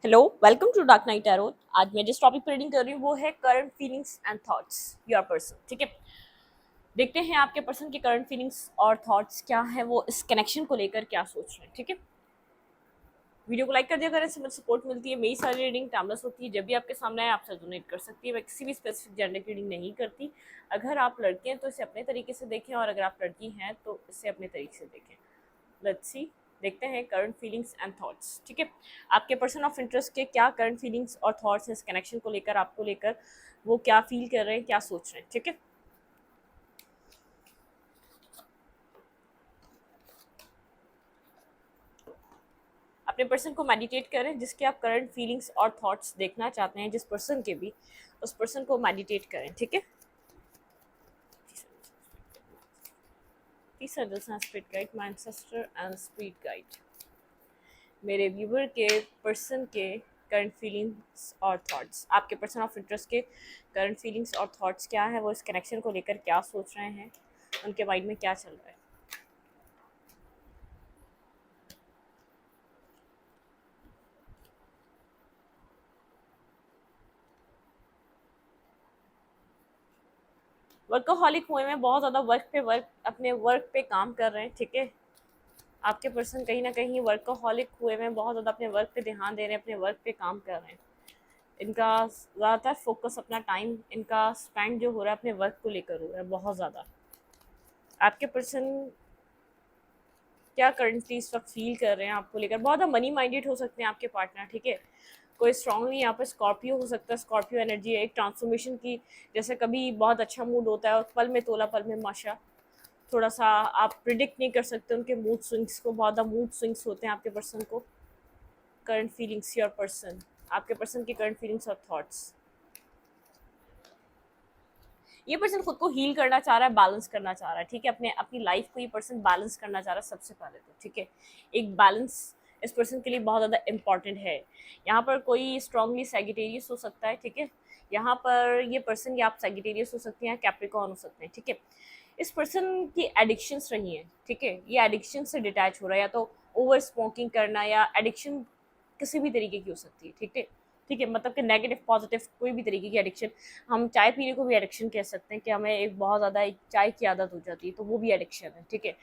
Hello, welcome to dark night tarot. आज मैं जिस टॉपिक पर रीडिंग कर रही हूँ वो है current feelings and thoughts your person. ठीक है, देखते हैं आपके पर्सन के करंट फीलिंग्स और थॉट्स क्या है, वो इस कनेक्शन को लेकर क्या सोच रहे हैं। ठीक है, वीडियो को लाइक कर दिया करें, इससे मुझे सपोर्ट मिलती है। मेरी सारी रीडिंग टाइमलेस होती है, जब भी आपके सामने आए आपसे डोनेट कर सकती है। मैं किसी भी स्पेसिफिक जेंडर की रीडिंग नहीं करती। अगर आप लड़के हैं तो इसे अपने तरीके से देखें, और अगर आप लड़की हैं तो इसे अपने तरीके से देखें। लेट्स सी, देखते हैं करंट फीलिंग्स एंड थॉट्स। ठीक है, आपके पर्सन ऑफ इंटरेस्ट के क्या करंट फीलिंग्स और थॉट्स हैं इस कनेक्शन को लेकर, आपको लेकर वो क्या फील कर रहे हैं, क्या सोच रहे हैं। ठीक है, अपने पर्सन को मेडिटेट करें, जिसके आप करंट फीलिंग्स और थॉट्स देखना चाहते हैं, जिस पर्सन के भी, उस पर्सन को मेडिटेट करें। ठीक है, spirit guide, my ancestor and spirit guide, मेरे व्यूवर के पर्सन के करंट फीलिंग्स और थॉट्स, आपके पर्सन ऑफ इंटरेस्ट के करंट फीलिंग्स और थॉट्स क्या है, वो इस कनेक्शन को लेकर क्या सोच रहे हैं, उनके माइंड में क्या चल रहा है। वर्कaholic हुए में बहुत ज़्यादा वर्क अपने वर्क पे काम कर रहे हैं। ठीक है, आपके पर्सन कहीं ना कहीं वर्कaholic हुए में बहुत ज़्यादा अपने वर्क पे ध्यान दे रहे हैं, अपने वर्क पे काम कर रहे हैं। इनका ज़्यादातर फोकस, अपना टाइम इनका स्पेंड जो हो रहा है अपने वर्क को लेकर हो रहा है बहुत ज़्यादा। आपके पर्सन क्या करंटली इस वक्त फील कर रहे हैं आपको लेकर, बहुत ज़्यादा मनी माइंडेड हो सकते हैं आपके पार्टनर। ठीक है, कोई स्ट्रांगली यहाँ पर स्कॉर्पियो हो सकता है। स्कॉर्पियो एनर्जी है एक ट्रांसफॉर्मेशन की, जैसे कभी बहुत अच्छा मूड होता है और पल में तोला पल में माशा। थोड़ा सा आप प्रिडिक्ट नहीं कर सकते उनके मूड स्विंग्स को, बहुत ज़्यादा मूड स्विंग्स होते हैं आपके पर्सन को। करंट फीलिंग्स योर पर्सन, आपके पर्सन के करंट फीलिंग्स और थॉट्स। ये पर्सन खुद को हील करना चाह रहा है, बैलेंस करना चाह रहा है। ठीक है, अपने अपनी लाइफ को ये पर्सन बैलेंस करना चाह रहा है सबसे पहले तो। ठीक है, एक बैलेंस इस पर्सन के लिए बहुत ज़्यादा इंपॉर्टेंट है। यहाँ पर कोई स्ट्रांगली सैजिटेरियस हो सकता है। ठीक है, यहाँ पर ये पर्सन, या आप सैजिटेरियस हो सकते हैं, कैप्रिकॉर्न हो सकते हैं। ठीक है, इस पर्सन की एडिक्शंस रही हैं। ठीक है, ये एडिक्शन से डिटैच हो रहा है, या तो ओवर स्मोकिंग करना, या एडिक्शन किसी भी तरीके की हो सकती है। ठीक है, ठीक है, मतलब कि नेगेटिव पॉजिटिव कोई भी तरीके की एडिक्शन। हम चाय पीने को भी एडिक्शन कह सकते हैं, कि हमें एक बहुत ज़्यादा एक चाय की आदत हो जाती है, तो वो भी एडिक्शन है। ठीक है,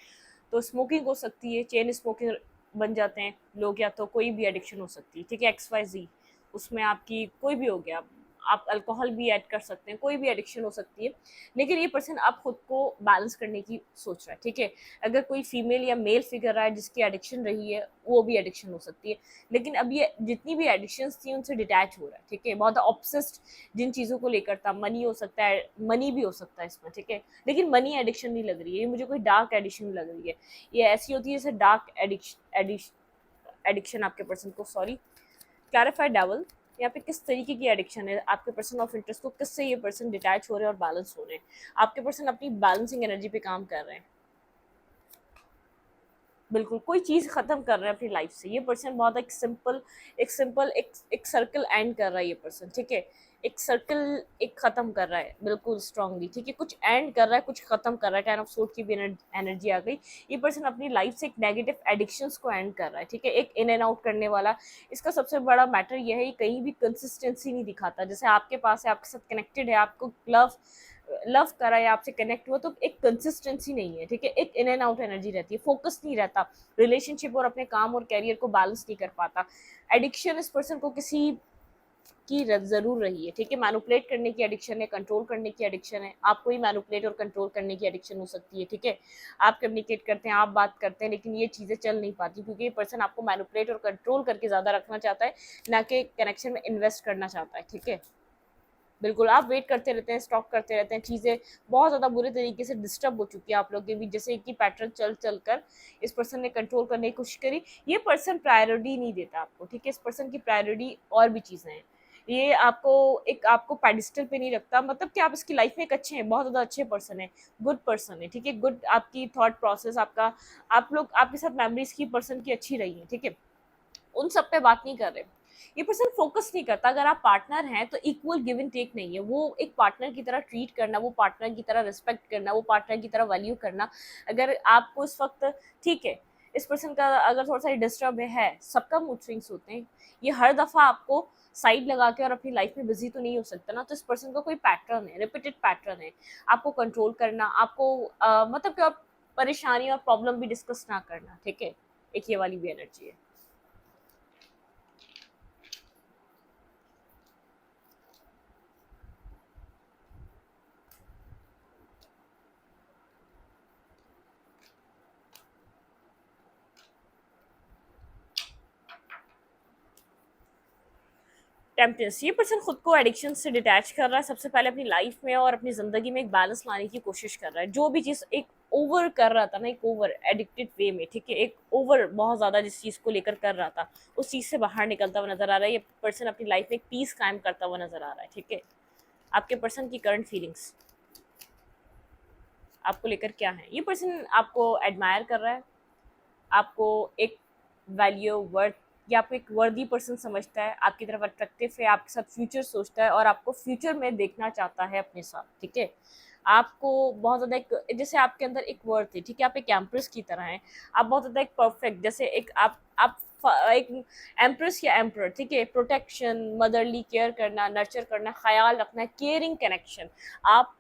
तो स्मोकिंग हो सकती है, चेन स्मोकिंग बन जाते हैं लोग, या तो कोई भी एडिक्शन हो सकती है। ठीक है, XYZ, उसमें आपकी कोई भी हो गया, आप अल्कोहल भी ऐड कर सकते हैं, कोई भी एडिक्शन हो सकती है। लेकिन ये पर्सन आप खुद को बैलेंस करने की सोच रहा है। ठीक है, अगर कोई फीमेल या मेल फिगर रहा है जिसकी एडिक्शन रही है, वो भी एडिक्शन हो सकती है। लेकिन अब ये जितनी भी एडिक्शंस थी उनसे डिटैच हो रहा है। ठीक है, बहुत ऑब्सेस्ड जिन चीज़ों को लेकर था, मनी हो सकता है, मनी भी हो सकता है इसमें। ठीक है, लेकिन मनी एडिक्शन नहीं लग रही है, ये मुझे कोई डार्क एडिक्शन लग रही है। ये ऐसी होती है जैसे डार्क एडिक्शन आपके पर्सन को, सॉरी, क्लैरिफाई डेवल, यहाँ पे किस तरीके की एडिक्शन है आपके पर्सन ऑफ इंटरेस्ट को, किससे ये पर्सन डिटैच हो रहे हैं और बैलेंस हो रहे हैं। आपके पर्सन अपनी बैलेंसिंग एनर्जी पे काम कर रहे हैं। बिल्कुल, कोई चीज़ ख़त्म कर रहे हैं अपनी लाइफ से। ये पर्सन बहुत एक सर्कल एंड कर रहा है ये पर्सन। ठीक है, एक सर्कल एक ख़त्म कर रहा है बिल्कुल स्ट्रांगली। ठीक है, कुछ एंड कर रहा है, कुछ ख़त्म कर रहा है। 10 ऑफ सोर्ड की भी एनर्जी आ गई। ये पर्सन अपनी लाइफ से एक नेगेटिव एडिक्शंस को एंड कर रहा है। ठीक है, एक इन एंड आउट करने वाला। इसका सबसे बड़ा मैटर यह है, कहीं भी कंसिस्टेंसी नहीं दिखाता। जैसे आपके पास है, आपके साथ कनेक्टेड है, आपको लव लव करा है, आपसे कनेक्ट हुआ, तो एक कंसिस्टेंसी नहीं है। ठीक है, एक इन एंड आउट एनर्जी रहती है, फोकस नहीं रहता रिलेशनशिप और अपने काम और कैरियर को बैलेंस नहीं कर पाता। एडिक्शन इस पर्सन को किसी की ज़रूर रही है। ठीक है, मैनिपुलेट करने की एडिक्शन है, कंट्रोल करने की एडिक्शन है। आपको ही मैनिपुलेट और कंट्रोल करने की एडिक्शन हो सकती है। ठीक है, आप कम्युनिकेट करते हैं, आप बात करते हैं, लेकिन ये चीज़ें चल नहीं पाती, क्योंकि ये पर्सन आपको मैनिपुलेट और कंट्रोल करके ज़्यादा रखना चाहता है, ना कि कनेक्शन में इन्वेस्ट करना चाहता है। ठीक है, बिल्कुल, आप वेट करते रहते हैं, स्टॉक करते रहते हैं, चीज़ें बहुत ज़्यादा बुरे तरीके से डिस्टर्ब हो चुकी है आप लोग के बीच, जैसे कि पैटर्न चल कर इस पर्सन ने कंट्रोल करने की कोशिश करी। ये पर्सन प्रायोरिटी नहीं देता आपको। ठीक है, इस पर्सन की प्रायोरिटी और भी चीज़ें हैं। ये आपको पेडिस्टल पे नहीं रखता, मतलब कि आप इसकी लाइफ में एक अच्छे हैं, बहुत ज़्यादा अच्छे पर्सन है, गुड पर्सन है। ठीक है, गुड आपकी थॉट प्रोसेस, आपका आप लोग आपके साथ मेमोरीज की पर्सन की अच्छी रही है। ठीक है, उन सब पे बात नहीं कर रहे। ये पर्सन फोकस नहीं करता। अगर आप पार्टनर हैं तो इक्वल गिव एंड टेक नहीं है, वो एक पार्टनर की तरह ट्रीट करना, वो पार्टनर की तरह रिस्पेक्ट करना, वो पार्टनर की तरह वैल्यू करना। अगर आपको इस वक्त, ठीक है, इस पर्सन का अगर थोड़ा सा डिस्टर्ब है, सबका मूड स्विंग्स होते हैं, ये हर दफ़ा आपको साइड लगा के और अपनी लाइफ में बिजी तो नहीं हो सकता ना। तो इस पर्सन का कोई पैटर्न है, रिपीटेड पैटर्न है, आपको कंट्रोल करना, आपको मतलब कि आप परेशानी और प्रॉब्लम भी डिस्कस ना करना, ठीक है, एक ये वाली भी एनर्जी है। टेम्पटेंस, ये पर्सन खुद को एडिक्शन से डिटैच कर रहा है सबसे पहले अपनी लाइफ में, और अपनी ज़िंदगी में एक बैलेंस लाने की कोशिश कर रहा है। जो भी चीज़ एक ओवर कर रहा था ना, एक ओवर एडिक्टेड वे में, ठीक है, एक ओवर बहुत ज़्यादा जिस चीज़ को लेकर कर रहा था, उस चीज़ से बाहर निकलता हुआ नज़र आ रहा है। ये पर्सन अपनी लाइफ में एक पीस कायम करता हुआ नज़र आ रहा है, ठीक है। आपके पर्सन की करंट फीलिंग्स आपको लेकर क्या है? ये पर्सन आपको एडमायर कर रहा है, आपको एक वैल्यू वर्थ, या आपको एक वर्दी पर्सन समझता है, आपकी तरफ अट्रैक्टिव है, आपके साथ फ्यूचर सोचता है और आपको फ्यूचर में देखना चाहता है अपने साथ, ठीक है। आपको बहुत ज़्यादा एक, जैसे आपके अंदर एक वर्थ है, ठीक है, आप एक एम्प्रेस की तरह हैं, आप बहुत ज़्यादा एक परफेक्ट, जैसे एक आप एक एम्प्रेस या एम्प्रर, ठीक है, प्रोटेक्शन, मदरली केयर करना, नर्चर करना, ख्याल रखना, केयरिंग कनेक्शन। आप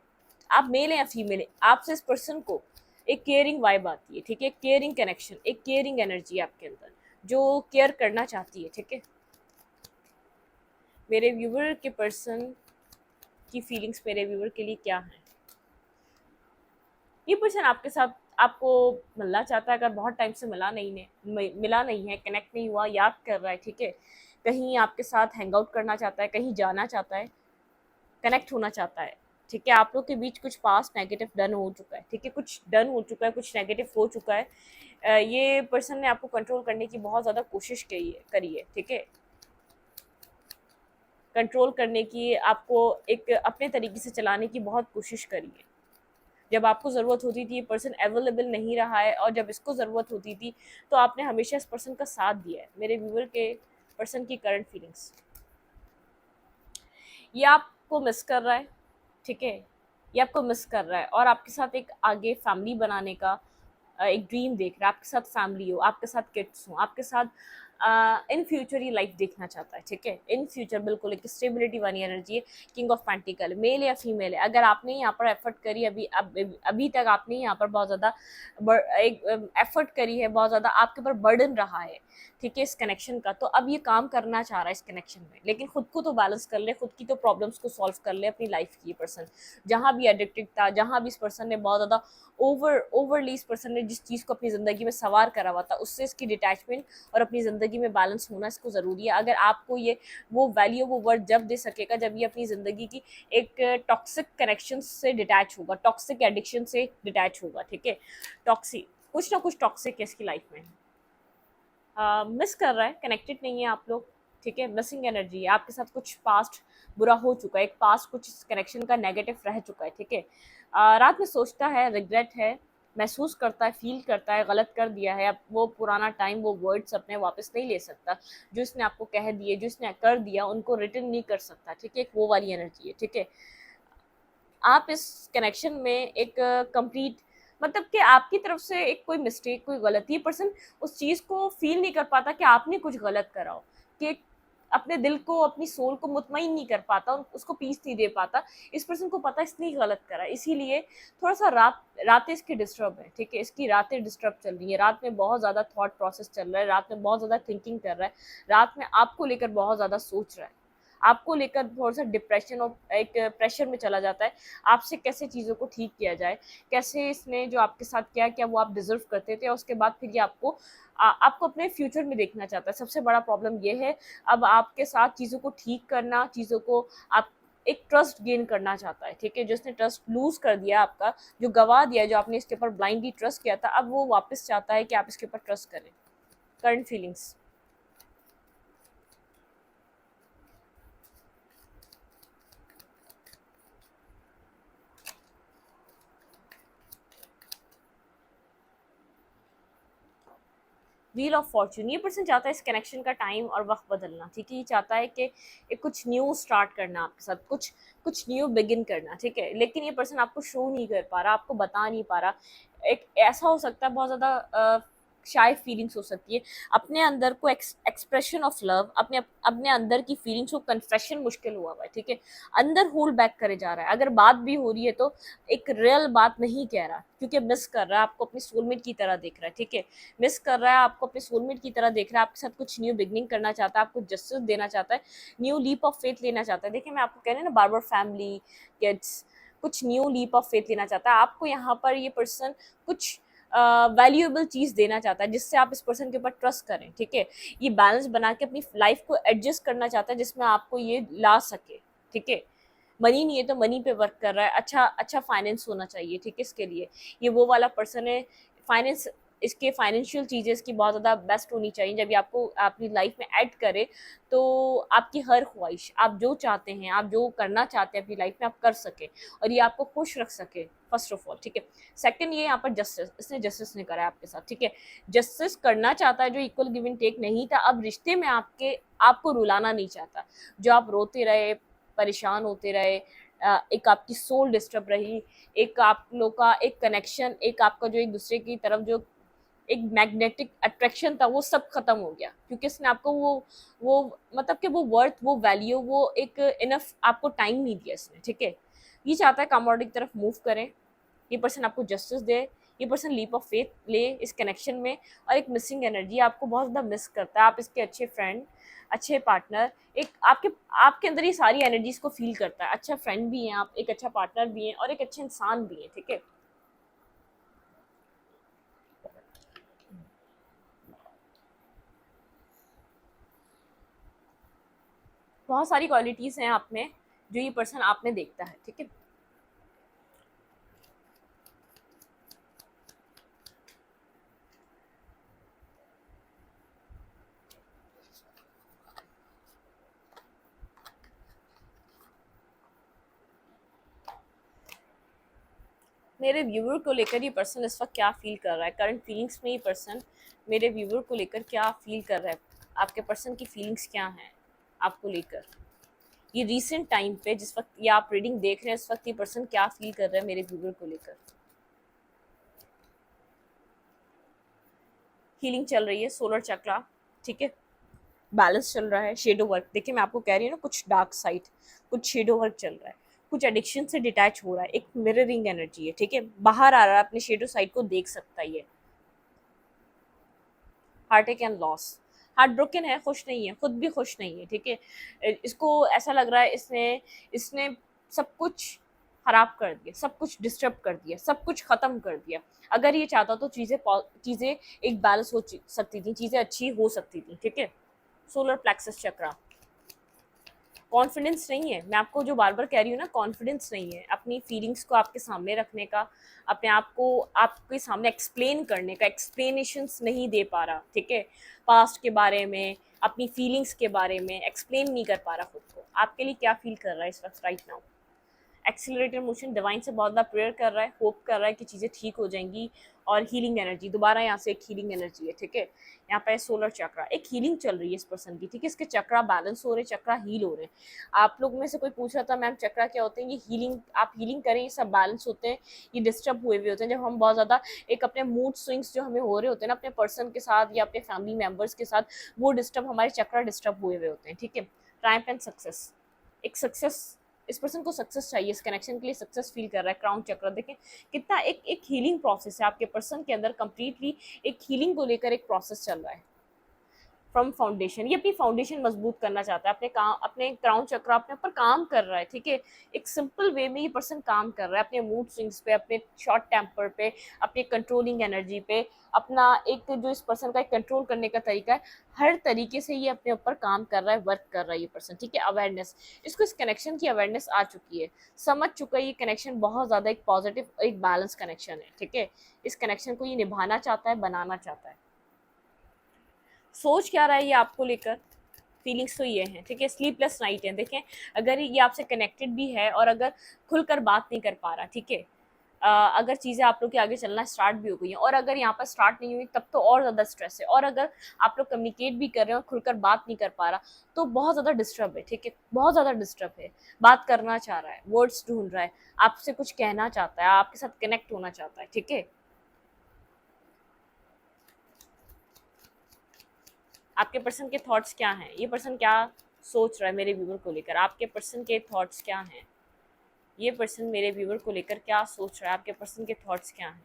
आप मेल हैं या फीमेल हैं, आपसे इस पर्सन को एक केयरिंग वाइब आती है, ठीक है, केयरिंग कनेक्शन, एक केयरिंग एनर्जी है आपके अंदर जो केयर करना चाहती है, ठीक है। मेरे व्यूवर के पर्सन की फीलिंग्स मेरे व्यूवर के लिए क्या है? ये पर्सन आपके साथ आपको मिलना चाहता है, अगर बहुत टाइम से मिला नहीं है, कनेक्ट नहीं हुआ, याद कर रहा है, ठीक है, कहीं आपके साथ हैंग आउट करना चाहता है, कहीं जाना चाहता है, कनेक्ट होना चाहता है, ठीक है। आप लोग के बीच कुछ पास्ट नेगेटिव डन हो चुका है, ठीक है, कुछ डन हो चुका है, कुछ नेगेटिव हो चुका है। ये पर्सन ने आपको कंट्रोल करने की बहुत ज़्यादा कोशिश करी है, ठीक है, कंट्रोल करने की, आपको एक अपने तरीके से चलाने की बहुत कोशिश करी है। जब आपको ज़रूरत होती थी ये पर्सन अवेलेबल नहीं रहा है, और जब इसको ज़रूरत होती थी तो आपने हमेशा इस पर्सन का साथ दिया है। मेरे व्यूवर के पर्सन की करंट फीलिंग्स, ये आपको मिस कर रहा है, ठीक है, ये आपको मिस कर रहा है और आपके साथ एक आगे फैमिली बनाने का एक ड्रीम देख रहा है, आपके साथ फैमिली हो, आपके साथ किड्स हो, आपके साथ इन फ्यूचर ये लाइफ देखना चाहता है, ठीक है, इन फ्यूचर बिल्कुल एक स्टेबिलिटी वाली एनर्जी है। किंग ऑफ पेंटिकल, मेल या फीमेल है, अगर आपने यहाँ पर एफर्ट करी, अभी तक आपने यहाँ पर बहुत ज़्यादा एक एफर्ट करी है, बहुत ज़्यादा आपके ऊपर बर्डन रहा है, ठीक है, इस कनेक्शन का, तो अब ये काम करना चाह रहा है इस कनेक्शन में, लेकिन खुद को तो बैलेंस कर ले, खुद की तो प्रॉब्लम्स को सॉल्व कर ले अपनी लाइफ की। ये पर्सन जहाँ भी एडिक्टेड था, जहाँ भी इस पर्सन ने बहुत ज़्यादा ओवरली इस पर्सन ने जिस चीज़ को अपनी ज़िंदगी में सवार करा हुआ था, उससे इसकी डिटैचमेंट और अपनी ज़िंदगी में बैलेंस होना इसको ज़रूरी है। अगर आपको ये वो वैल्यू, वो वर्थ जब दे सकेगा जब ये अपनी ज़िंदगी की एक टॉक्सिक कनेक्शन से डिटैच होगा, टॉक्सिक एडिक्शन से डिटैच होगा, ठीक है। टॉक्सिक, कुछ ना कुछ टॉक्सिक है इसकी लाइफ में, मिस कर रहा है, कनेक्टेड नहीं है आप लोग, ठीक है, मिसिंग एनर्जी है, आपके साथ कुछ पास्ट बुरा हो चुका है, एक पास्ट कुछ कनेक्शन का नेगेटिव रह चुका है, ठीक है। रात में सोचता है, रिग्रेट है, महसूस करता है, फील करता है गलत कर दिया है, अब वो पुराना टाइम, वो वर्ड्स अपने वापस नहीं ले सकता, जो इसने आपको कह दिए, जो इसने कर दिया उनको रिटर्न नहीं कर सकता, ठीक है, एक वो वाली एनर्जी है, ठीक है। आप इस कनेक्शन में एक कंप्लीट, मतलब कि आपकी तरफ से एक कोई मिस्टेक, कोई गलती, पर्सन उस चीज़ को फील नहीं कर पाता कि आपने कुछ गलत करा हो, कि अपने दिल को, अपनी सोल को मुतमईन नहीं कर पाता, उसको पीस नहीं दे पाता। इस पर्सन को पता है इसने ही गलत करा है, इसीलिए थोड़ा सा रातें इसकी डिस्टर्ब है, ठीक है, इसकी रातें डिस्टर्ब चल रही है, रात में बहुत ज़्यादा थॉट प्रोसेस चल रहा है, रात में बहुत ज़्यादा थिंकिंग कर रहा है, रात में आपको लेकर बहुत ज़्यादा सोच रहा है, आपको लेकर थोड़ा सा डिप्रेशन और एक प्रेशर में चला जाता है, आपसे कैसे चीज़ों को ठीक किया जाए, कैसे इसने जो आपके साथ किया, क्या वो आप डिजर्व करते थे, और उसके बाद फिर ये आपको अपने फ्यूचर में देखना चाहता है। सबसे बड़ा प्रॉब्लम ये है, अब आपके साथ चीज़ों को ठीक करना, चीज़ों को आप एक ट्रस्ट गेन करना चाहता है, ठीक है, जो इसने ट्रस्ट लूज कर दिया आपका, जो गवा दिया, जो आपने इसके ऊपर ब्लाइंडली ट्रस्ट किया था, अब वो वापस चाहता है कि आप इसके ऊपर ट्रस्ट करें। Current feelings, wheel of Fortune, ये पर्सन चाहता है इस कनेक्शन का टाइम और वक्त बदलना, ठीक है, ये चाहता है कि एक कुछ न्यू स्टार्ट करना आपके साथ, कुछ कुछ न्यू बिगिन करना, ठीक है, लेकिन ये पर्सन आपको शो नहीं कर पा रहा, आपको बता नहीं पा रहा। एक ऐसा हो सकता है बहुत ज़्यादा शाय फीलिंग्स हो सकती है, अपने अंदर को एक्सप्रेशन ऑफ लव, अपने अपने अंदर की फीलिंग्स को कन्फेशन मुश्किल हुआ है, ठीक है, अंदर होल्ड बैक करे जा रहा है। अगर बात भी हो रही है तो एक रियल बात नहीं कह रहा, क्योंकि मिस कर रहा है, आपको अपनी सोलमेट की तरह देख रहा है, ठीक है, मिस कर रहा है, आपको अपने सोलमेट की तरह देख रहा है, आपके साथ कुछ न्यू बिगनिंग करना चाहता है, आपको जस्टिस देना चाहता है, न्यू लीप ऑफ फेथ लेना चाहता है। देखिए मैं आपको कह रही हूँ ना, बार बार फैमिली, किड्स, कुछ न्यू लीप ऑफ फेथ लेना चाहता है आपको। यहाँ पर ये पर्सन कुछ वैल्यूएबल चीज़ देना चाहता है जिससे आप इस पर्सन के ऊपर ट्रस्ट करें, ठीक है, ये बैलेंस बना के अपनी लाइफ को एडजस्ट करना चाहता है जिसमें आपको ये ला सके, ठीक है। मनी नहीं है तो मनी पे वर्क कर रहा है, अच्छा अच्छा फाइनेंस होना चाहिए, ठीक है, इसके लिए ये वो वाला पर्सन है। फाइनेंस, इसके फाइनेंशियल चीज़ें इसकी बहुत ज़्यादा बेस्ट होनी चाहिए। जब ये आपको अपनी लाइफ में ऐड करे तो आपकी हर ख्वाहिश, आप जो चाहते हैं, आप जो करना चाहते हैं अपनी लाइफ में, आप कर सके और ये आपको खुश रख सके, फर्स्ट ऑफ ऑल, ठीक है। सेकंड, ये यहाँ पर जस्टिस, इसने जस्टिस नहीं करा है आपके साथ, ठीक है, जस्टिस करना चाहता है, जो इक्वल गिव एंड टेक नहीं था, अब रिश्ते में आपको रुलाना नहीं चाहता। जो आप रोते रहे, परेशान होते रहे, एक आपकी सोल डिस्टर्ब रही, एक आप लोग का एक कनेक्शन, एक आपका जो एक दूसरे की तरफ जो एक मैग्नेटिक अट्रैक्शन था, वो सब खत्म हो गया, क्योंकि इसने आपको वो मतलब कि वो वर्थ, वो वैल्यू, वो एक इनफ आपको टाइम नहीं दिया इसने, ठीक है। ये चाहता है कमोडिटी की तरफ मूव करें, ये पर्सन आपको जस्टिस दे, ये पर्सन लीप ऑफ फेथ ले इस कनेक्शन में, और एक मिसिंग एनर्जी, आपको बहुत ज़्यादा मिस करता है। आप इसके अच्छे फ्रेंड, अच्छे पार्टनर, एक आपके आपके अंदर ये सारी एनर्जीज को फील करता है। अच्छा फ्रेंड भी हैं आप, एक अच्छा पार्टनर भी हैं, और एक अच्छे इंसान भी हैं, ठीक है। बहुत सारी क्वालिटीज़ हैं आप में जो ये पर्सन आप में देखता है, ठीक है। मेरे व्यूवर को लेकर ये पर्सन इस वक्त क्या फील कर रहा है, करंट फीलिंग्स में ये पर्सन मेरे व्यूवर को लेकर क्या फील कर रहा है, आपके पर्सन की फीलिंग्स क्या हैं आपको लेकर, ये रीसेंट टाइम पे जिस वक्त ये आप रीडिंग देख रहे हैं, इस वक्त ये पर्सन क्या फील कर रहा है मेरे व्यूवर को लेकर। हीलिंग चल रही है, सोलर चक्रा, ठीक है, बैलेंस चल रहा है, शेडो वर्क, देखिए मैं आपको कह रही हूँ ना, कुछ डार्क साइड, कुछ शेडो वर्क चल रहा है, कुछ एडिक्शन से डिटैच हो रहा है, एक मिररिंग एनर्जी है, ठीक है, बाहर आ रहा है, अपने शेडो साइड को देख सकता है ये। Heart attack and loss, heart broken है, खुश नहीं है, खुद भी खुश नहीं है, ठीक है, इसको ऐसा लग रहा है इसने इसने सब कुछ खराब कर दिया, सब कुछ डिस्टर्ब कर दिया, सब कुछ खत्म कर दिया। अगर ये चाहता तो चीज़ें एक बैलेंस हो सकती थी, चीज़ें अच्छी हो सकती थी, ठीक है। सोलर प्लेक्सस चक्रा, कॉन्फिडेंस नहीं है, मैं आपको जो बार बार कह रही हूँ ना, कॉन्फिडेंस नहीं है अपनी फीलिंग्स को आपके सामने रखने का, अपने आप को आपके सामने एक्सप्लेन करने का, एक्सप्लेनेशंस नहीं दे पा रहा, ठीक है, पास्ट के बारे में, अपनी फीलिंग्स के बारे में एक्सप्लेन नहीं कर पा रहा खुद को। आपके लिए क्या फील कर रहा है इस वक्त, right now? Accelerated motion, divine से बहुत ज़्यादा प्रेयर कर रहा है, होप कर रहा है कि चीज़ें ठीक हो जाएंगी, और हीलिंग एनर्जी, दोबारा यहाँ से एक हीलिंग एनर्जी है, ठीक है। यहाँ पे सोलर चक्रा, एक हीलिंग चल रही है इस पर्सन की, ठीक है, इसके चक्रा बैलेंस हो रहे हैं, चक्रा हील हो रहे हैं। आप लोग में से कोई पूछ रहा था मैम चक्रा क्या होते हैं, ये हीलिंग, आप हीलिंग करें, ये सब बैलेंस होते हैं, ये डिस्टर्ब हुए हुए होते हैं जब हम बहुत ज़्यादा एक अपने मूड स्विंग्स जो हमें हो रहे होते हैं ना अपने पर्सन के साथ या अपने फैमिली मेम्बर्स के साथ, वो डिस्टर्ब, हमारे चक्रा डिस्टर्ब हुए हुए होते हैं, ठीक है। ट्रायम्फ एंड सक्सेस, एक सक्सेस, इस पर्सन को सक्सेस चाहिए, इस कनेक्शन के लिए सक्सेस फील कर रहा है। क्राउन चक्र देखें कितना एक एक हीलिंग प्रोसेस है आपके पर्सन के अंदर, कंप्लीटली एक हीलिंग को लेकर एक प्रोसेस चल रहा है। फ्रॉम फाउंडेशन, ये अपनी फाउंडेशन मजबूत करना चाहता है, अपने काम, अपने क्राउन चक्र अपने ऊपर काम कर रहा है, ठीक है, एक सिंपल वे में ये पर्सन काम कर रहा है, अपने मूड स्विंग्स पे, अपने शॉर्ट टेम्पर पे, अपने कंट्रोलिंग एनर्जी पे, अपना एक जो इस पर्सन का एक कंट्रोल करने का तरीका है, हर तरीके से ये अपने ऊपर काम कर रहा है, वर्क कर रहा है ये पर्सन, ठीक है। अवेयरनेस, इसको इस कनेक्शन की अवेयरनेस आ चुकी है, समझ चुका है ये कनेक्शन बहुत ज़्यादा एक पॉजिटिव और एक बैलेंस कनेक्शन है, ठीक है। इस कनेक्शन को ये निभाना चाहता है, बनाना चाहता है। सोच क्या रहा है ये आपको लेकर, फीलिंग्स तो ये हैं, ठीक है, स्लीपलेस नाइट है, देखें अगर ये आपसे कनेक्टेड भी है और अगर खुलकर बात नहीं कर पा रहा, ठीक है, अगर चीज़ें आप लोग के आगे चलना स्टार्ट भी हो गई हैं, और अगर यहाँ पर स्टार्ट नहीं हुई तब तो और ज़्यादा स्ट्रेस है, और अगर आप लोग कम्युनिकेट भी कर रहे हो और खुलकर बात नहीं कर पा रहा तो बहुत ज़्यादा डिस्टर्ब है, ठीक है, बहुत ज़्यादा डिस्टर्ब है, बात करना चाह रहा है, वर्ड्स ढूंढ रहा है, आपसे कुछ कहना चाहता है, आपके साथ कनेक्ट होना चाहता है, ठीक है। आपके पर्सन के थॉट्स क्या हैं, ये पर्सन क्या सोच रहा है मेरे व्यूवर को लेकर, आपके पर्सन के थॉट्स क्या हैं, ये पर्सन मेरे व्यूवर को लेकर क्या सोच रहा है, आपके पर्सन के थॉट्स क्या हैं।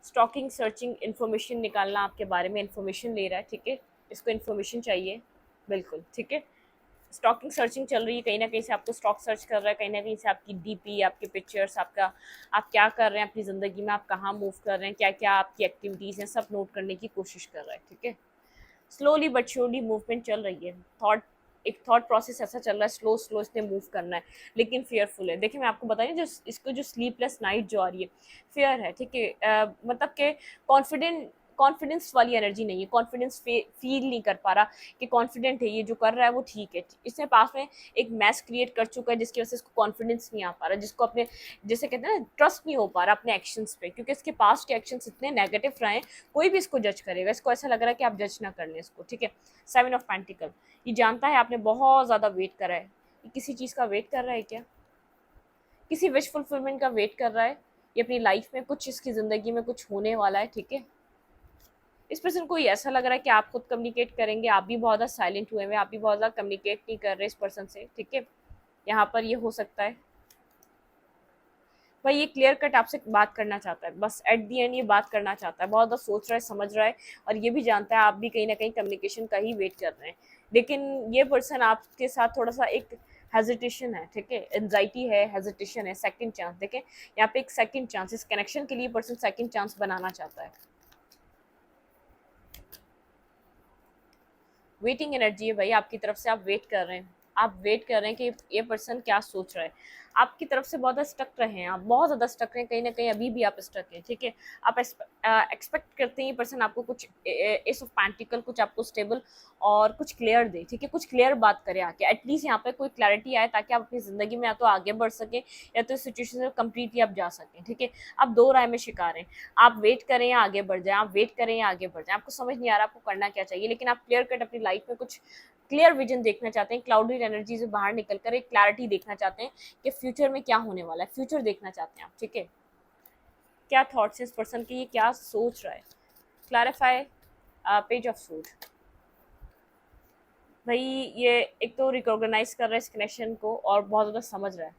स्टॉकिंग सर्चिंग इन्फॉर्मेशन निकालना, आपके बारे में इन्फॉर्मेशन ले रहा है, ठीक है, इसको इन्फॉर्मेशन चाहिए, बिल्कुल ठीक है। स्टॉकिंग सर्चिंग चल रही है, कहीं ना कहीं से आपको स्टॉक सर्च कर रहा है, कहीं ना कहीं से आपकी डीपी, आपके पिक्चर्स, आपका आप क्या कर रहे हैं अपनी ज़िंदगी में, आप कहाँ मूव कर रहे हैं, क्या क्या आपकी एक्टिविटीज़ हैं, सब नोट करने की कोशिश कर रहा है, ठीक है। स्लोली बट श्योरली मूवमेंट चल रही है, एक थॉट प्रोसेस ऐसा चल रहा है, स्लो स्लो इसने मूव करना है, लेकिन फेयरफुल है। देखिए मैं आपको बताऊँ, जो इसको जो स्लीपलेस नाइट जो आ रही है, फेयर है, ठीक है। मतलब कि कॉन्फिडेंस वाली एनर्जी नहीं है, कॉन्फिडेंस फील नहीं कर पा रहा कि कॉन्फिडेंट है, ये जो कर रहा है वो ठीक है। इसने पास में एक मैस क्रिएट कर चुका है, जिसकी वजह से इसको कॉन्फिडेंस नहीं आ पा रहा, जिसको अपने, जैसे कहते हैं ना, ट्रस्ट नहीं हो पा रहा अपने एक्शंस पे, क्योंकि इसके पास्ट के एक्शंस इतने नेगेटिव रहे हैं, कोई भी इसको जज करेगा, इसको ऐसा लग रहा है कि आप जज ना कर लें इसको, ठीक है। 7 ऑफ पेंटिकल, ये जानता है आपने बहुत ज़्यादा वेट करा है, ये किसी चीज़ का वेट कर रहा है क्या, किसी विश फुलफिलमेंट का वेट कर रहा है, ये अपनी लाइफ में कुछ, इसकी ज़िंदगी में कुछ होने वाला है, ठीक है। इस पर्सन को ये ऐसा लग रहा है कि आप खुद कम्युनिकेट करेंगे, आप भी बहुत ज़्यादा साइलेंट हुए हैं, आप भी बहुत ज़्यादा कम्युनिकेट नहीं कर रहे इस पर्सन से, ठीक है। यहाँ पर ये हो सकता है भाई, ये क्लियर कट आपसे बात करना चाहता है, बस एट दी एंड ये बात करना चाहता है, बहुत ज़्यादा सोच रहा है, समझ रहा है, और ये भी जानता है आप भी कहीं ना कहीं कम्युनिकेशन का ही वेट कर रहे हैं। लेकिन ये पर्सन आपके साथ थोड़ा सा एक हेजिटेशन है, ठीक है, एंजाइटी है, हेजिटेशन है, सेकंड चांस देखें यहाँ पे, एक सेकंड चांस, इस कनेक्शन के लिए पर्सन सेकंड चांस बनाना चाहता है। वेटिंग एनर्जी है भाई, आपकी तरफ से आप वेट कर रहे हैं, आप वेट कर रहे हैं कि ये पर्सन क्या सोच रहा है, आपकी तरफ से बहुत ज़्यादा स्टक रहे हैं, आप बहुत ज़्यादा स्टक रहे हैं, कहीं ना कहीं अभी भी आप स्टक हैं, ठीक है। आप एक्सपेक्ट करते हैं ये पर्सन आपको कुछ एस ऑफ पेंटिकल, कुछ आपको स्टेबल और कुछ क्लियर दे, ठीक है, कुछ क्लियर बात करे आके, एटलीस्ट यहाँ पे कोई क्लैरिटी आए, ताकि आप अपनी ज़िंदगी में या तो आगे बढ़ सकें, या तो इस सिचुएशन से कम्प्लीटली आप जा सकें, ठीक है। आप दो राय में शिकार हैं, आप वेट करें या आगे बढ़ जाएं, आप वेट करें या आगे बढ़ जाएं, आपको समझ नहीं आ रहा आपको करना क्या चाहिए, लेकिन आप क्लियर कट अपनी लाइफ में कुछ क्लियर विजन देखना चाहते हैं, क्लाउडी एनर्जी से बाहर निकल कर एक क्लैरिटी देखना चाहते हैं कि फ्यूचर में क्या होने वाला है, फ्यूचर देखना चाहते हैं आप, ठीक है। क्या थॉट्स इस पर्सन के, ये क्या सोच रहा है, क्लैरिफाई। पेज ऑफ सूट, भाई ये एक तो रिकॉग्नाइज कर रहा है इस कनेक्शन को और बहुत ज़्यादा समझ रहा है।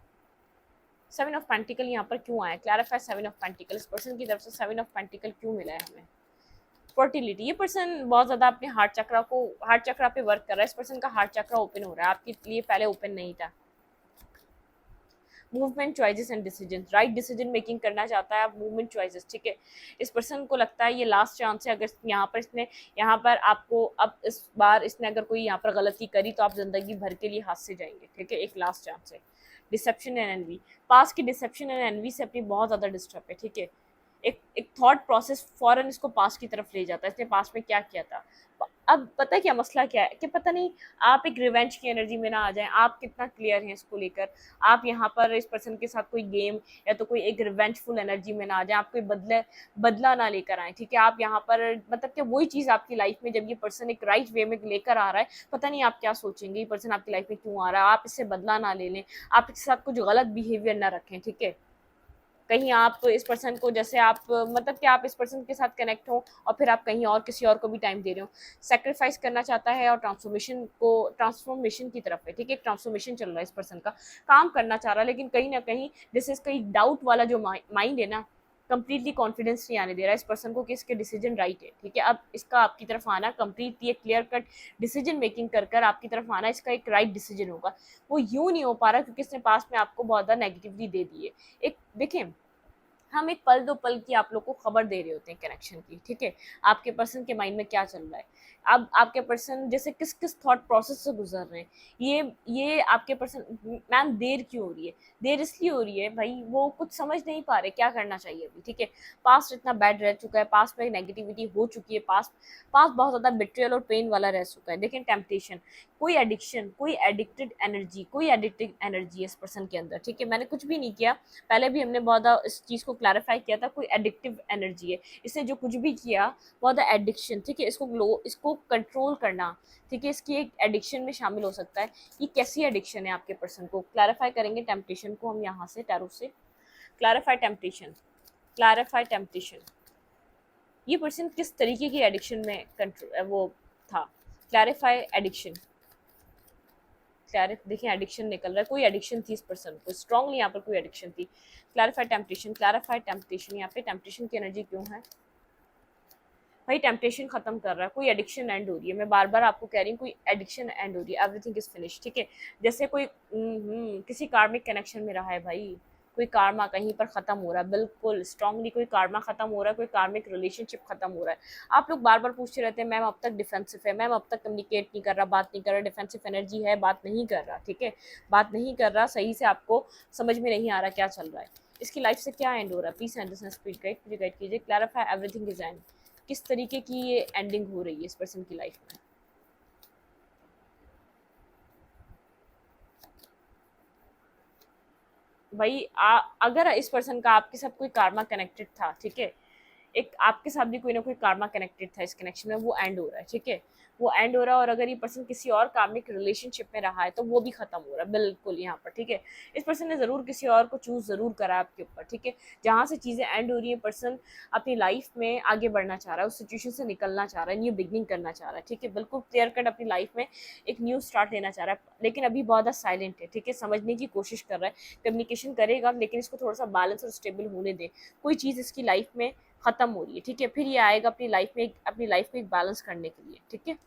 7 ऑफ पेंटिकल यहाँ पर क्यों आया, क्लैरिफाई 7 ऑफ पेंटिकल, इस पर्सन की तरफ से 7 ऑफ पेंटिकल क्यों मिला है हमें। फर्टिलिटी, ये पर्सन बहुत ज़्यादा अपने हार्ट चक्रा पे वर्क कर रहा है, इस पर्सन का हार्ट चक्रा ओपन हो रहा है, आपके लिए पहले ओपन नहीं था। Movement, choices and decision, right decision making करना चाहता है, आप मूवमेंट चॉइसेस, ठीक है। इस पर्सन को लगता है ये लास्ट चांस है, अगर यहाँ पर इसने, यहाँ पर आपको, अब इस बार इसने अगर कोई यहाँ पर गलती करी तो आप जिंदगी भर के लिए हाथ से जाएंगे, ठीक है, एक लास्ट चांस है। डिसेप्शन एंड एनवी, पास की डिसेप्शन एंड एनवी से अपनी बहुत ज़्यादा डिस्टर्ब है, ठीक है। एक थॉट प्रोसेस फॉरन इसको पास की तरफ ले जाता है, इसने पास में क्या किया था। अब पता है क्या मसला क्या है, कि पता नहीं आप एक रिवेंज की एनर्जी में ना आ जाएं, आप कितना क्लियर हैं इसको लेकर, आप यहाँ पर इस पर्सन के साथ कोई गेम या तो कोई एक रिवेंजफुल एनर्जी में ना आ जाए, आप कोई बदला ना लेकर आए, ठीक है। आप यहाँ पर मतलब कि वही चीज़ आपकी लाइफ में जब ये पर्सन एक राइट वे में लेकर आ रहा है, पता नहीं आप क्या सोचेंगे, ये पर्सन आपकी लाइफ में क्यों आ रहा है, आप इससे बदला ना ले लें, आप इसके साथ कुछ गलत बिहेवियर ना रखें, ठीक है। कहीं आप इस पर्सन को, जैसे आप मतलब कि आप इस पर्सन के साथ कनेक्ट हो और फिर आप कहीं और किसी और को भी टाइम दे रहे हो, सेक्रीफाइस करना चाहता है और ट्रांसफॉर्मेशन की तरफ है, ठीक है। ट्रांसफॉर्मेशन चल रहा है, इस पर्सन का काम करना चाह रहा है, लेकिन कहीं ना कहीं जैसे इसका डाउट वाला जो माइंड है ना, कंप्लीटली कॉन्फिडेंस नहीं आने दे रहा है इस पर्सन को कि इसके डिसीजन राइट है, ठीक है। अब इसका आपकी तरफ आना कंप्लीटली एक क्लियर कट डिसीजन मेकिंग कर आपकी तरफ आना, इसका एक राइट डिसीजन होगा, वो यूं नहीं हो पा रहा क्योंकि इसने पास में आपको बहुत ज़्यादा नेगेटिविटी दे दी है। एक देखें, हम एक पल दो पल की आप लोग को खबर दे रहे होते हैं कनेक्शन की, ठीक है, आपके पर्सन के माइंड में क्या चल रहा है, अब आपके पर्सन जैसे किस किस थॉट प्रोसेस से गुजर रहे हैं, ये आपके पर्सन, मैम देर क्यों हो रही है, देर इसलिए हो रही है भाई, वो कुछ समझ नहीं पा रहे क्या करना चाहिए अभी, ठीक है। पास्ट इतना बैड रह चुका है, पास्ट में नेगेटिविटी हो चुकी है, पास्ट पास्ट बहुत ज़्यादा बिट्रियल और पेन वाला रह चुका है। देखें, टेम्पटेशन, कोई एडिक्शन, कोई एडिक्टेड एनर्जी, कोई एडिक्टेड एनर्जी है इस पर्सन के अंदर, ठीक है। मैंने कुछ भी नहीं किया, पहले भी हमने बहुत ज़्यादा इस चीज़ को क्लैरिफाई किया था, कोई एडिक्टिव एनर्जी है, इसने जो कुछ भी किया बहुत ज़्यादा एडिक्शन, ठीक है, इसको कंट्रोल करना, ठीक है, इसकी एक एडिक्शन में शामिल हो सकता है। ये कैसी एडिक्शन है आपके पर्सन को, क्लैरिफाई करेंगे टेम्पटेशन को हम यहाँ से टैरो से। क्लैरिफाई टेम्पटेशन, क्लैरिफाई टेम्पटेशन, ये पर्सन किस तरीके की एडिक्शन में कंट्रोल वो था। क्लैरिफाई एडिक्शन, क्लैरिफ देखिए एडिक्शन निकल रहा है, कोई एडिक्शन थी इस पर्सन को, स्ट्रांगली यहाँ पर कोई एडिक्शन थी। क्लैरिफाई टेम्पटेशन, क्लैरिफाई टेम्पटेशन, यहाँ पे टेम्पटेशन की एनर्जी क्यों है भाई? टेम्पटेशन खत्म कर रहा है, कोई एडिक्शन एंड हो रही है। मैं बार बार आपको कह रही हूँ कोई एडिक्शन एंड हो रही है, एवरीथिंग इज फिनिश, ठीक है। जैसे कोई किसी कार्मिक कनेक्शन में रहा है भाई, कोई कार्मा कहीं पर खत्म हो रहा है, बिल्कुल स्ट्रांगली कोई कार्मा खत्म हो रहा है, कोई कार्मिक रिलेशनशिप खत्म हो रहा है। आप लोग बार बार पूछते रहते हैं मैम अब तक डिफेंसिव है, मैम अब तक कम्युनिकेट नहीं कर रहा, बात नहीं कर रहा, डिफेंसिव एनर्जी है, बात नहीं कर रहा, ठीक है, बात नहीं कर रहा सही से, आपको समझ में नहीं आ रहा क्या चल रहा है, इसकी लाइफ से क्या एंड हो रहा है। प्लीज अंडरस्टैंड स्पीड गाइड, मुझे गाइड कीजिए। क्लैरिफाई एवरीथिंग इज एंड, किस तरीके की ये एंडिंग हो रही है इस पर्सन की लाइफ में। भाई अगर इस पर्सन का आपके साथ कोई कार्मा कनेक्टेड था, ठीक है, एक आपके साथ भी कोई ना कोई कार्मा कनेक्टेड था इस कनेक्शन में, वो एंड हो रहा है, ठीक है, वो एंड हो रहा है। और अगर ये पर्सन किसी और कार्मिक रिलेशनशिप में रहा है तो वो भी खत्म हो रहा है, बिल्कुल यहाँ पर, ठीक है। इस पर्सन ने जरूर किसी और को चूज जरूर करा है आपके ऊपर, ठीक है। जहाँ से चीजें एंड हो रही है, पर्सन अपनी लाइफ में आगे बढ़ना चाह रहा है, उस सिचुएशन से निकलना चाह रहा है, न्यू बिगनिंग करना चाह रहा है, ठीक है, बिल्कुल क्लियर कट अपनी लाइफ में एक न्यू स्टार्ट लेना चाह रहा है, लेकिन अभी बहुत ज़्यादा साइलेंट है, ठीक है, समझने की कोशिश कर रहा है, कम्युनिकेशन करेगा, लेकिन इसको थोड़ा सा बैलेंस और स्टेबल होने दे। कोई चीज़ इसकी लाइफ में खत्म हो रही है, ठीक है, फिर ये आएगा अपनी लाइफ में एक बैलेंस करने के लिए, ठीक है।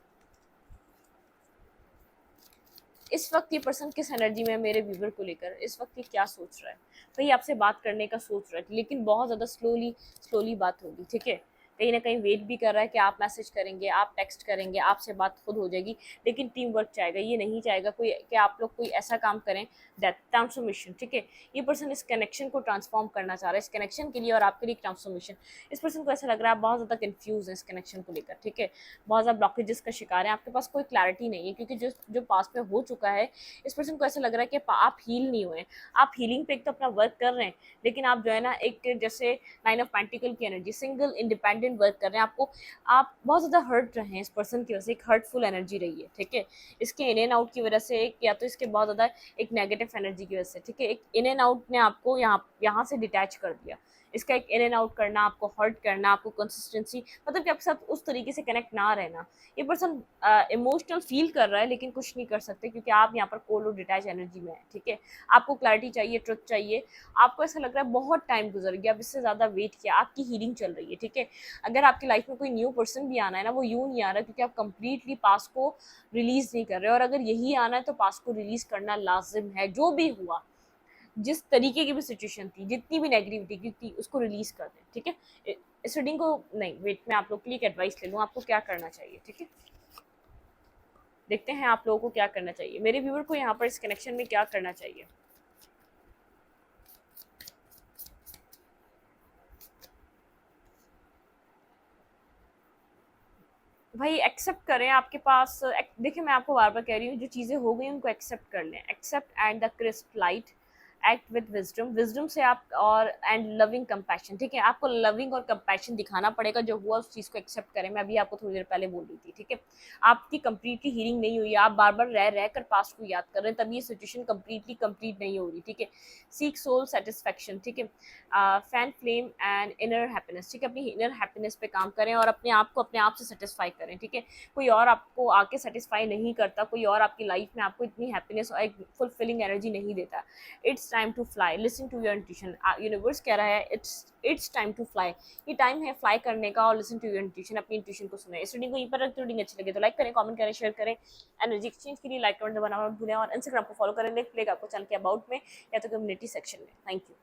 इस वक्त ये पर्सन किस एनर्जी में है मेरे व्यूवर को लेकर, इस वक्त ये क्या सोच रहा है भाई? आपसे बात करने का सोच रहा है, लेकिन बहुत ज़्यादा स्लोली स्लोली बात होगी, ठीक है। कहीं ना कहीं वेट भी कर रहा है कि आप मैसेज करेंगे, आप टेक्स्ट करेंगे, आपसे बात खुद हो जाएगी, लेकिन टीम वर्क चाहेगा, ये नहीं चाहेगा कोई कि आप लोग कोई ऐसा काम करें दैट ट्रांसफॉर्मेशन, ठीक है। ये पर्सन इस कनेक्शन को ट्रांसफॉर्म करना चाह रहा है, इस कनेक्शन के लिए और आपके लिए ट्रांसफॉर्मेशन। इस पर्सन को ऐसा लग रहा है आप बहुत ज़्यादा कन्फ्यूज है इस कनेक्शन को लेकर, ठीक है, बहुत ज़्यादा ब्लॉकेजेस का शिकार है, आपके पास कोई क्लैरिटी नहीं है, क्योंकि जो जो पास में हो चुका है, इस पर्सन को ऐसा लग रहा है कि आप हील नहीं हुए। आप हीलिंग पे एक तो अपना वर्क कर रहे हैं, लेकिन आप जो है ना एक जैसे नाइन ऑफ पेंटिकल की एनर्जी, सिंगल इंडिपेंडेंट वर्क कर रहे हैं, आपको आप बहुत ज़्यादा हर्ट रहे हैं इस पर्सन की वजह से, एक हर्टफुल एनर्जी रही है, ठीक है, इसके इन एंड आउट की वजह से, एक या तो इसके बहुत ज़्यादा एक नेगेटिव एनर्जी की वजह से, ठीक है, एक इन एंड आउट ने आपको यहाँ से डिटैच कर दिया। इसका एक इन एंड आउट करना, आपको हर्ट करना, आपको कंसिस्टेंसी, मतलब कि आपके साथ उस तरीके से कनेक्ट ना रहना। ये पर्सन इमोशनल फील कर रहा है, लेकिन कुछ नहीं कर सकते, क्योंकि आप यहाँ पर कोल्ड और डिटैच एनर्जी में है, ठीक है। आपको क्लैरिटी चाहिए, ट्रुथ चाहिए, आपको ऐसा लग रहा है बहुत टाइम गुजर गया, अब इससे ज़्यादा वेट किया, आपकी हीलिंग चल रही है, ठीक है। अगर आपकी लाइफ में कोई न्यू पर्सन भी आना है ना, वो यूँ नहीं आ रहा, क्योंकि आप कंप्लीटली पास्ट को रिलीज नहीं कर रहे, और अगर यही आना है तो पास्ट को रिलीज करना लाजिम है। जो भी हुआ, जिस तरीके की भी सिचुएशन थी, जितनी भी नेगेटिविटी थी, उसको रिलीज कर दें, ठीक है। इस रीडिंग को नहीं, वेट, मैं आप लोग के लिए एक एडवाइस ले लूँ, आपको क्या करना चाहिए, ठीक है। देखते हैं आप लोगों को क्या करना चाहिए, मेरे व्यूअर को यहाँ पर इस कनेक्शन में क्या करना चाहिए। भाई एक्सेप्ट करें, आपके पास देखिए मैं आपको बार बार कह रही हूँ, जो चीज़ें हो गई उनको एक्सेप्ट कर लें, accept and the crisp light, act with wisdom, wisdom से आप, और एंड लविंग कंपैशन, ठीक है, आपको लविंग और कंपैशन दिखाना पड़ेगा, जो हुआ उस चीज़ को एक्सेप्ट करें। मैं अभी आपको थोड़ी देर पहले बोल रही थी, ठीक है, आपकी कंप्लीटली हीलिंग नहीं हुई, आप बार बार रह कर पास्ट को याद कर रहे हैं, तभी ये सिचुएशन कंप्लीटली कंप्लीट नहीं हो रही, ठीक है। सीक सोल सेटिस्फेक्शन, ठीक है, fan flame and inner happiness, ठीक है, अपनी इनर हैप्पीनेस पे काम करें और अपने आप को अपने आप से सेटिस्फाई करें, ठीक है। कोई और आपको आके सेटिस्फाई नहीं करता, कोई और आपकी लाइफ में आपको इतनी हैप्पीनेस और एक फुलफिलिंग एनर्जी नहीं देता। It's time to fly, listen to your intuition, universe कह रहा है इट्स टाइम टू फ्लाई, ये टाइम है फ्लाई करने का, और लिसन टू योर इंट्यूशन, अपनी इंट्यूशन को सुने। इस रीडिंग को यहीं पर रखते, रीडिंग अच्छी लगे तो लाइक करें, कमेंट करें, शेयर करें। एनर्जी एक्सचेंज के लिए लाइक कमेंट दबाना मत भूलें, और इंस्टाग्राम को फॉलो करें, लिंक मिलेगा आपको चैनल के अबाउट में या तो कम्युनिटी सेक्शन में। Thank you.